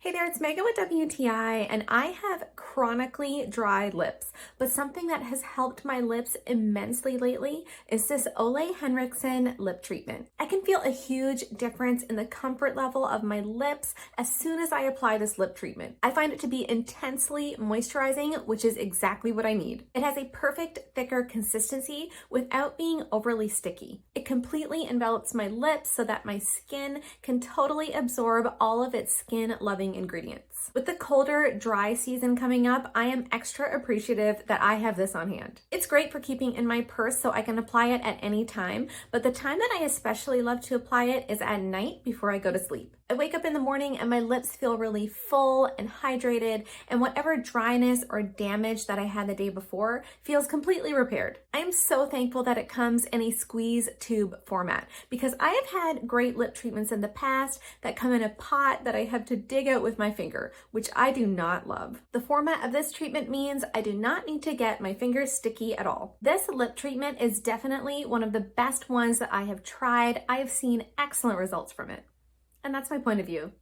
Hey there, it's Megan with WTI, and I have chronically dry lips, but something that has helped my lips immensely lately is this OLEHENRIKSEN Lip Treatment. I can feel a huge difference in the comfort level of my lips as soon as I apply this lip treatment. I find it to be intensely moisturizing, which is exactly what I need. It has a perfect thicker consistency without being overly sticky. It completely envelops my lips so that my skin can totally absorb all of its skin-loving ingredients. With the colder, dry season coming up, I am extra appreciative that I have this on hand. It's great for keeping in my purse so I can apply it at any time, but the time that I especially love to apply it is at night before I go to sleep. I wake up in the morning and my lips feel really full and hydrated, and whatever dryness or damage that I had the day before feels completely repaired. I am so thankful that it comes in a squeeze tube format because I have had great lip treatments in the past that come in a pot that I have to dig out with my finger, which I do not love. The format of this treatment means I do not need to get my fingers sticky at all. This lip treatment is definitely one of the best ones that I have tried. I have seen excellent results from it. And that's my point of view.